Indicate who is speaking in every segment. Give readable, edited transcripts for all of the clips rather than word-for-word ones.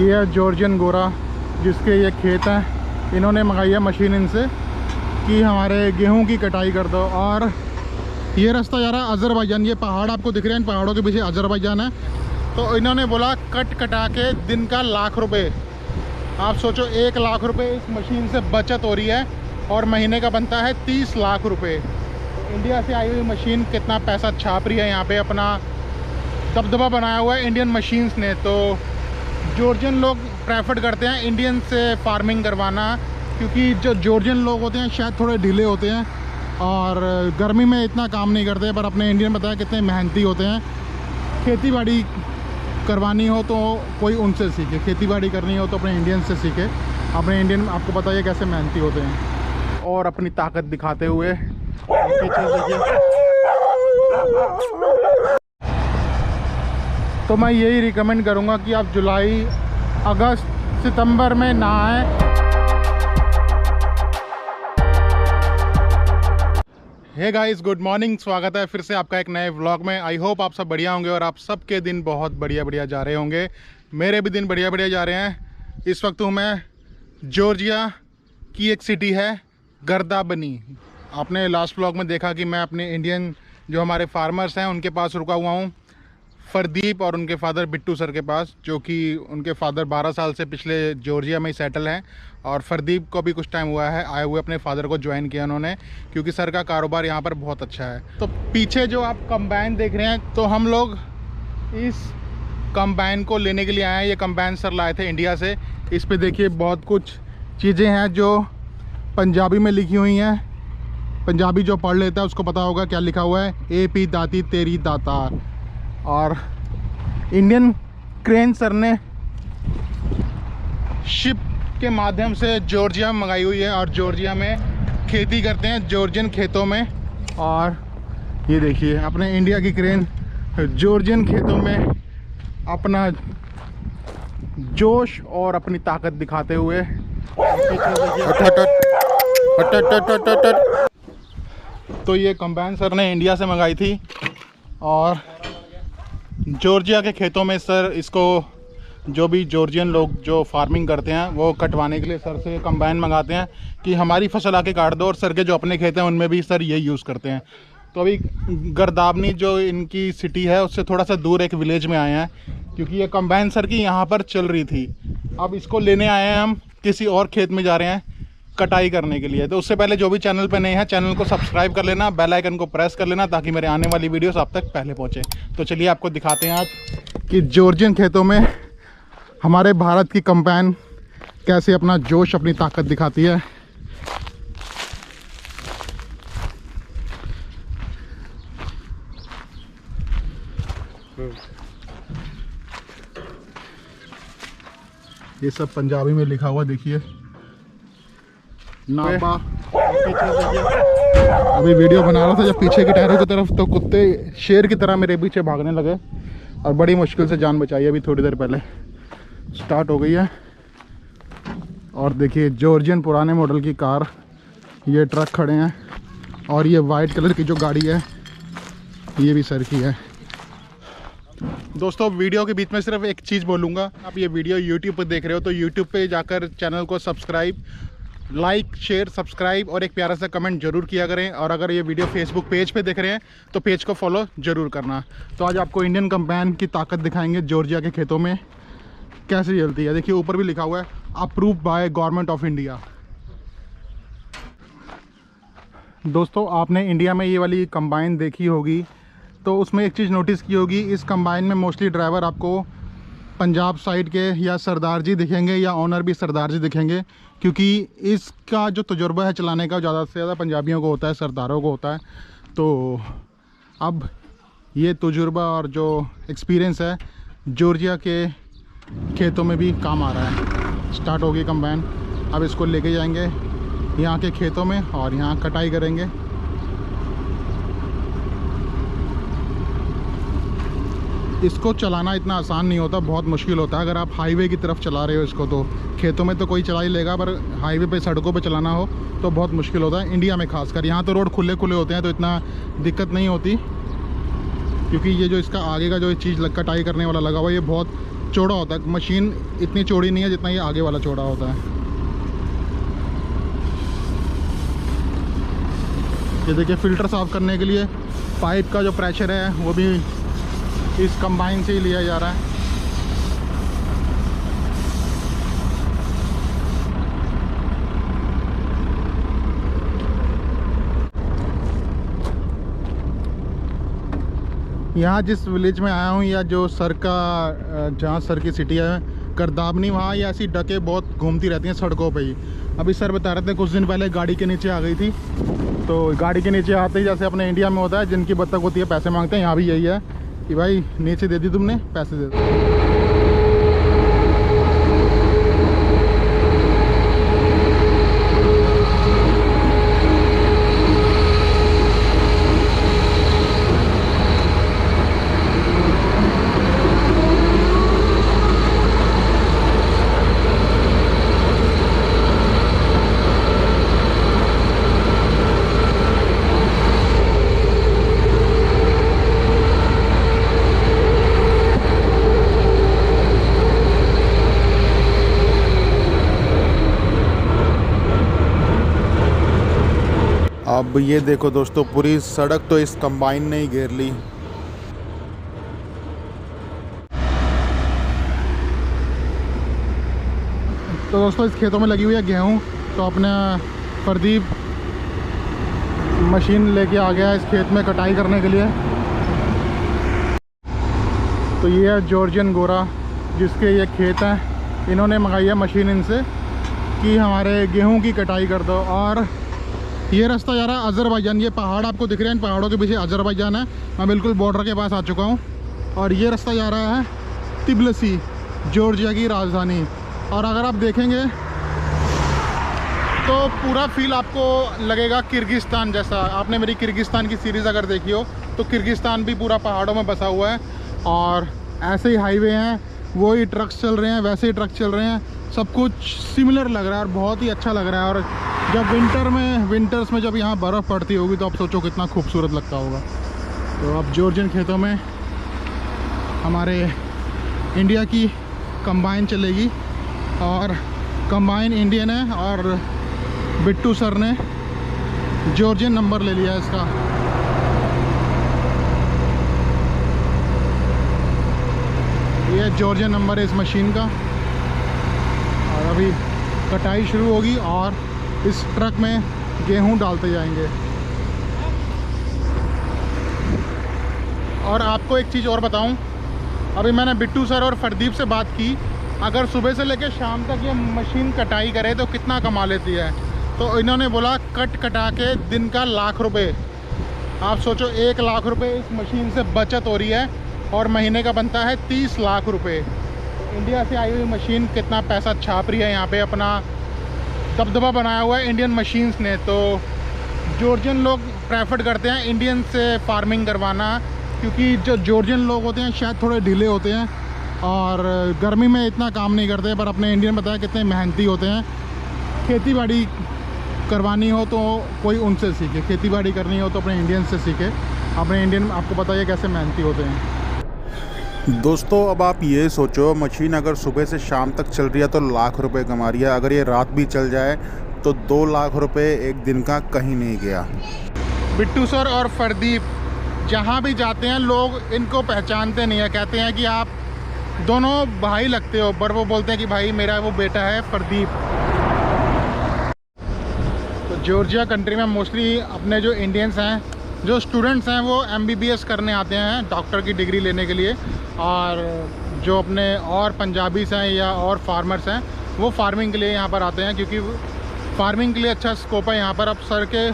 Speaker 1: ये है जॉर्जियन गोरा जिसके ये खेत हैं। इन्होंने मंगाई है मशीन इनसे कि हमारे गेहूं की कटाई कर दो। और ये रास्ता जा रहा है अज़रबैजान। ये पहाड़ आपको दिख रहे हैं, इन पहाड़ों के पीछे अज़रबैजान है। तो इन्होंने बोला कटा के दिन का ₹1,00,000। आप सोचो 1,00,000 रुपये इस मशीन से बचत हो रही है और महीने का बनता है 30 लाख रुपये। इंडिया से आई हुई मशीन कितना पैसा छाप रही है, यहाँ पे अपना दबदबा बनाया हुआ है इंडियन मशीन्स ने। तो जॉर्जियन लोग प्रेफर करते हैं इंडियन से फार्मिंग करवाना, क्योंकि जो जॉर्जियन लोग होते हैं शायद थोड़े ढीले होते हैं और गर्मी में इतना काम नहीं करते। पर अपने इंडियन बताया कितने मेहनती होते हैं। खेती बाड़ी करवानी हो तो कोई उनसे सीखे, खेती बाड़ी करनी हो तो अपने इंडियन से सीखे। अपने इंडियन आपको पता है कैसे मेहनती होते हैं। और अपनी ताकत दिखाते हुए पीछे देखिए। तो मैं यही रिकमेंड करूँगा कि आप जुलाई, अगस्त, सितंबर में ना आए। Hey guys, good morning. स्वागत है फिर से आपका एक नए व्लॉग में। आई होप आप सब बढ़िया होंगे और आप सबके दिन बहुत बढ़िया जा रहे होंगे। मेरे भी दिन बढ़िया जा रहे हैं। इस वक्त हूँ मैं जॉर्जिया की एक सिटी है गर्दाबनी। आपने लास्ट व्लॉग में देखा कि मैं अपने इंडियन जो हमारे फार्मर्स हैं उनके पास रुका हुआ हूँ, फरदीप और उनके फादर बिट्टू सर के पास, जो कि उनके फादर 12 साल से पिछले जॉर्जिया में ही सेटल हैं। और फरदीप को भी कुछ टाइम हुआ है आए हुए, अपने फादर को ज्वाइन किया उन्होंने, क्योंकि सर का कारोबार यहाँ पर बहुत अच्छा है। तो पीछे जो आप कंबाइन देख रहे हैं, तो हम लोग इस कंबाइन को लेने के लिए आए हैं। ये कंबाइन सर लाए थे इंडिया से। इस पे देखिए बहुत कुछ चीज़ें हैं जो पंजाबी में लिखी हुई हैं। पंजाबी जो पढ़ लेता है उसको पता होगा क्या लिखा हुआ है। AP दाती तेरी दातार। और इंडियन क्रेन सर ने शिप के माध्यम से जॉर्जिया में मंगाई हुई है और जॉर्जिया में खेती करते हैं, जॉर्जियन खेतों में। और ये देखिए अपने इंडिया की क्रेन जॉर्जियन खेतों में अपना जोश और अपनी ताकत दिखाते हुए। तो ये कंबाइन सर ने इंडिया से मंगाई थी और जॉर्जिया के खेतों में सर इसको, जो भी जॉर्जियन लोग जो फार्मिंग करते हैं वो कटवाने के लिए सर से कंबाइन मंगाते हैं कि हमारी फसल आके काट दो। और सर के जो अपने खेत हैं उनमें भी सर ये यूज़ करते हैं। तो अभी गर्दाबनी जो इनकी सिटी है उससे थोड़ा सा दूर एक विलेज में आए हैं, क्योंकि ये कंबाइन सर की यहाँ पर चल रही थी। अब इसको लेने आए हैं हम, किसी और खेत में जा रहे हैं कटाई करने के लिए। तो उससे पहले जो भी चैनल पे नए हैं, चैनल को सब्सक्राइब कर लेना, बेल आइकन को प्रेस कर लेना, ताकि मेरे आने वाली वीडियोस आप तक पहले पहुंचे। तो चलिए आपको दिखाते हैं आज कि जॉर्जियन खेतों में हमारे भारत की कंबाइन कैसे अपना जोश, अपनी ताकत दिखाती है। ये सब पंजाबी में लिखा हुआ देखिए, नाबा। अभी वीडियो बना रहा था जब पीछे की टायरों की तरफ, तो कुत्ते शेर की तरह मेरे पीछे भागने लगे और बड़ी मुश्किल से जान बचाई। अभी थोड़ी देर पहले स्टार्ट हो गई है। और देखिए जॉर्जियन पुराने मॉडल की कार, ये ट्रक खड़े हैं और ये वाइट कलर की जो गाड़ी है ये भी सर की है। दोस्तों वीडियो के बीच में सिर्फ एक चीज़ बोलूँगा, आप ये वीडियो YouTube पर देख रहे हो तो YouTube पे जाकर चैनल को सब्सक्राइब, लाइक, शेयर, सब्सक्राइब और एक प्यारा सा कमेंट जरूर किया करें। और अगर ये वीडियो फेसबुक पेज पे देख रहे हैं तो पेज को फॉलो जरूर करना। तो आज आपको इंडियन कंबाइन की ताकत दिखाएंगे जॉर्जिया के खेतों में कैसे चलती है। देखिए ऊपर भी लिखा हुआ है approved by government of India. दोस्तों आपने इंडिया में ये वाली कंबाइन देखी होगी, तो उसमें एक चीज़ नोटिस की होगी, इस कंबाइन में मोस्टली ड्राइवर आपको पंजाब साइड के या सरदार जी दिखेंगे, या ओनर भी सरदार जी दिखेंगे, क्योंकि इसका जो तजुर्बा है चलाने का ज़्यादा से ज़्यादा पंजाबियों को होता है, सरदारों को होता है। तो अब ये तजुर्बा और जो एक्सपीरियंस है जॉर्जिया के खेतों में भी काम आ रहा है। स्टार्ट हो गई कंबाइन। अब इसको लेके जाएंगे यहाँ के खेतों में और यहाँ कटाई करेंगे। इसको चलाना इतना आसान नहीं होता, बहुत मुश्किल होता है। अगर आप हाईवे की तरफ चला रहे हो इसको, तो खेतों में तो कोई चला ही लेगा, पर हाईवे पे, सड़कों पे चलाना हो तो बहुत मुश्किल होता है। इंडिया में खासकर, यहाँ तो रोड खुले होते हैं तो इतना दिक्कत नहीं होती, क्योंकि ये जो इसका आगे का जो चीज़ कटाई करने वाला लगा हुआ है ये बहुत चौड़ा होता है, मशीन इतनी चौड़ी नहीं है जितना ये आगे वाला चौड़ा होता है। ये देखिए फ़िल्टर साफ़ करने के लिए पाइप का जो प्रेशर है वो भी इस कंबाइन से ही लिया जा रहा है। यहाँ जिस विलेज में आया हूँ या जो सर का जहाँ सर की सिटी है करदाबनी, वहाँ ये ऐसी डकें बहुत घूमती रहती हैं सड़कों पे ही। अभी सर बता रहे थे कुछ दिन पहले गाड़ी के नीचे आ गई थी, तो गाड़ी के नीचे आते ही जैसे अपने इंडिया में होता है जिनकी बत्तख होती है पैसे मांगते हैं, यहाँ भी यही है कि भाई नीचे दे दी तुमने, पैसे दे दो। अब ये देखो दोस्तों, पूरी सड़क तो इस कंबाइन ने ही घेर ली। तो दोस्तों इस खेतों में लगी हुई है गेहूँ, तो अपने प्रदीप मशीन लेके आ गया है इस खेत में कटाई करने के लिए। तो ये है जॉर्जियन गोरा जिसके ये खेत हैं, इन्होंने मंगाई है मशीन इनसे कि हमारे गेहूं की कटाई कर दो। और ये रास्ता जा रहा है अज़रबैजान, ये पहाड़ आपको दिख रहे हैं, इन पहाड़ों के पीछे अज़रबैजान है। मैं बिल्कुल बॉर्डर के पास आ चुका हूँ। और ये रास्ता जा रहा है तिब्लिसी, जॉर्जिया की राजधानी। और अगर आप देखेंगे तो पूरा फील आपको लगेगा किर्गिस्तान जैसा। आपने मेरी किर्गिस्तान की सीरीज़ अगर देखी हो तो किर्गिस्तान भी पूरा पहाड़ों में बसा हुआ है। और ऐसे ही हाईवे हैं, वही ट्रक्स चल रहे हैं, वैसे ही ट्रक चल रहे हैं, सब कुछ सिमिलर लग रहा है और बहुत ही अच्छा लग रहा है। और जब विंटर्स में जब यहाँ बर्फ़ पड़ती होगी तो आप सोचो कितना खूबसूरत लगता होगा। तो अब जॉर्जियन खेतों में हमारे इंडिया की कंबाइन चलेगी, और कंबाइन इंडियन है और बिट्टू सर ने जॉर्जियन नंबर ले लिया इसका। ये जॉर्जियन नंबर है इस मशीन का। और अभी कटाई शुरू होगी और इस ट्रक में गेहूं डालते जाएंगे। और आपको एक चीज़ और बताऊं, अभी मैंने बिट्टू सर और प्रदीप से बात की, अगर सुबह से लेकर शाम तक ये मशीन कटाई करे तो कितना कमा लेती है। तो इन्होंने बोला कटा के दिन का ₹1,00,000। आप सोचो 1,00,000 रुपये इस मशीन से बचत हो रही है और महीने का बनता है 30 लाख रुपये। इंडिया से आई हुई मशीन कितना पैसा छाप रही है, यहाँ पे अपना दबदबा बनाया हुआ है इंडियन मशीन्स ने। तो जॉर्जियन लोग प्रेफर करते हैं इंडियन से फार्मिंग करवाना, क्योंकि जो जॉर्जियन लोग होते हैं शायद थोड़े ढीले होते हैं और गर्मी में इतना काम नहीं करते। पर अपने इंडियन बताया कितने मेहनती होते हैं। खेती बाड़ी करवानी हो तो कोई उनसे सीखे, खेती बाड़ी करनी हो तो अपने इंडियन से सीखे। अपने इंडियन आपको पता है कैसे मेहनती होते हैं।
Speaker 2: दोस्तों अब आप ये सोचो, मशीन अगर सुबह से शाम तक चल रही है तो ₹1,00,000 कमा रही है। अगर ये रात भी चल जाए तो ₹2,00,000 एक दिन का कहीं नहीं गया।
Speaker 1: बिट्टू सर और प्रदीप जहाँ भी जाते हैं लोग इनको पहचानते नहीं है, कहते हैं कि आप दोनों भाई लगते हो, पर वो बोलते हैं कि भाई मेरा वो बेटा है प्रदीप। तो जॉर्जिया कंट्री में मोस्टली अपने जो इंडियंस हैं, जो स्टूडेंट्स हैं, वो MBBS करने आते हैं डॉक्टर की डिग्री लेने के लिए। और जो अपने और पंजाबीस हैं या और फार्मर्स हैं वो फार्मिंग के लिए यहाँ पर आते हैं, क्योंकि फार्मिंग के लिए अच्छा स्कोप है यहाँ पर। अब सर के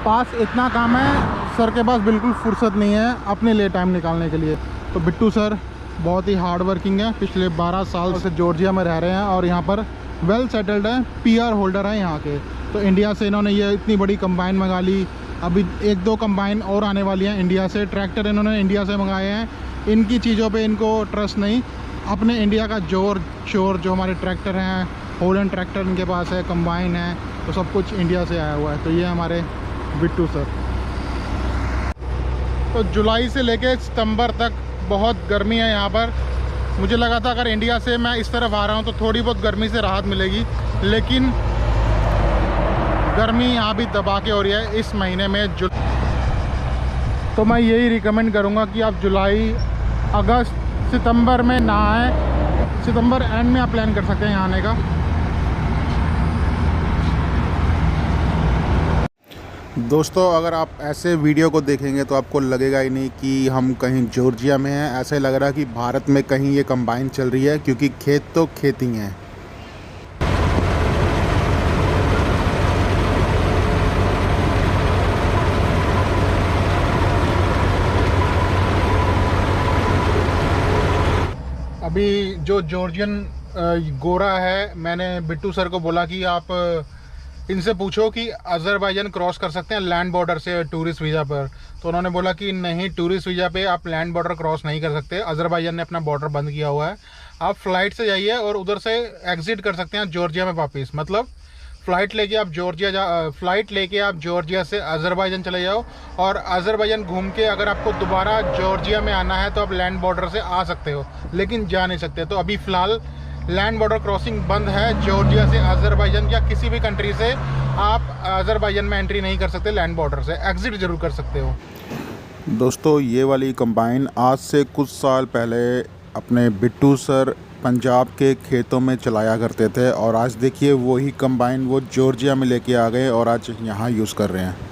Speaker 1: पास इतना काम है, सर के पास बिल्कुल फुर्सत नहीं है अपने लिए टाइम निकालने के लिए। तो बिट्टू सर बहुत ही हार्ड वर्किंग है, पिछले 12 साल से जॉर्जिया में रह रहे हैं और यहाँ पर वेल सेटल्ड है, PR होल्डर है यहाँ के। तो इंडिया से इन्होंने ये इतनी बड़ी कंबाइन मंगा ली, अभी 1-2 कंबाइन और आने वाली हैं इंडिया से। ट्रैक्टर इन्होंने इंडिया से मंगाए हैं, इनकी चीज़ों पे इनको ट्रस्ट नहीं। अपने इंडिया का जोर शोर जो हमारे ट्रैक्टर हैं, होलैंड ट्रैक्टर इनके पास है, कंबाइन है, तो सब कुछ इंडिया से आया हुआ है। तो ये हमारे बिट्टू सर। तो जुलाई से लेके सितंबर तक बहुत गर्मी है यहाँ पर, मुझे लगा था अगर इंडिया से मैं इस तरफ आ रहा हूँ तो थोड़ी बहुत गर्मी से राहत मिलेगी, लेकिन गर्मी यहाँ भी दबा के हो रही है इस महीने में। तो मैं यही रिकमेंड करूँगा कि आप जुलाई, अगस्त, सितंबर में ना आएँ। सितंबर एंड में आप प्लान कर सकते हैं यहाँ आने का।
Speaker 2: दोस्तों अगर आप ऐसे वीडियो को देखेंगे तो आपको लगेगा ही नहीं कि हम कहीं जॉर्जिया में हैं। ऐसे लग रहा है कि भारत में कहीं ये कंबाइन चल रही है, क्योंकि खेत तो खेत ही हैं।
Speaker 1: अभी जो जॉर्जियन गोरा है, मैंने बिट्टू सर को बोला कि आप इनसे पूछो कि अज़रबैजान क्रॉस कर सकते हैं लैंड बॉर्डर से टूरिस्ट वीज़ा पर। तो उन्होंने बोला कि नहीं, टूरिस्ट वीज़ा पे आप लैंड बॉर्डर क्रॉस नहीं कर सकते, अज़रबैजान ने अपना बॉर्डर बंद किया हुआ है। आप फ़्लाइट से जाइए और उधर से एग्ज़िट कर सकते हैं जॉर्जिया में वापस। मतलब फ़्लाइट लेके आप जॉर्जिया से अज़रबैजान चले जाओ और अज़रबैजान घूम के अगर आपको दोबारा जॉर्जिया में आना है तो आप लैंड बॉर्डर से आ सकते हो, लेकिन जा नहीं सकते। तो अभी फ़िलहाल लैंड बॉर्डर क्रॉसिंग बंद है जॉर्जिया से अज़रबैजान या किसी भी कंट्री से। आप अज़रबैजान में एंट्री नहीं कर सकते, लैंड बॉर्डर से एग्ज़िट ज़रूर कर सकते हो।
Speaker 2: दोस्तों ये वाली कंबाइन आज से कुछ साल पहले अपने बिट्टू सर पंजाब के खेतों में चलाया करते थे, और आज देखिए वही कंबाइन वो जॉर्जिया में लेके आ गए और आज यहाँ यूज़ कर रहे हैं।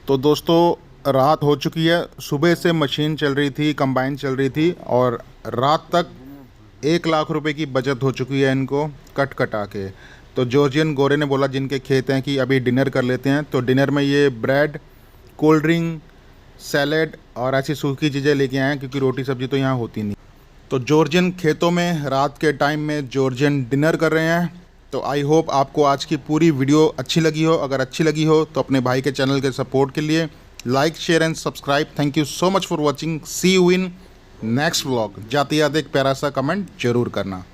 Speaker 2: तो दोस्तों रात हो चुकी है, सुबह से मशीन चल रही थी, कंबाइन चल रही थी, और रात तक 1 लाख रुपए की बचत हो चुकी है इनको कट कटा के। तो जॉर्जियन गोरे ने बोला जिनके खेत हैं कि अभी डिनर कर लेते हैं। तो डिनर में ये ब्रेड, कोल्ड ड्रिंक, सैलेड और ऐसी सूखी चीज़ें लेके आए हैं, क्योंकि रोटी सब्जी तो यहाँ होती नहीं। तो जॉर्जियन खेतों में रात के टाइम में जॉर्जियन डिनर कर रहे हैं। तो आई होप आपको आज की पूरी वीडियो अच्छी लगी हो। अगर अच्छी लगी हो तो अपने भाई के चैनल के सपोर्ट के लिए like, share and subscribe. Thank you so much for watching. See you in next vlog. जाते जाते एक प्यारा सा कमेंट जरूर करना।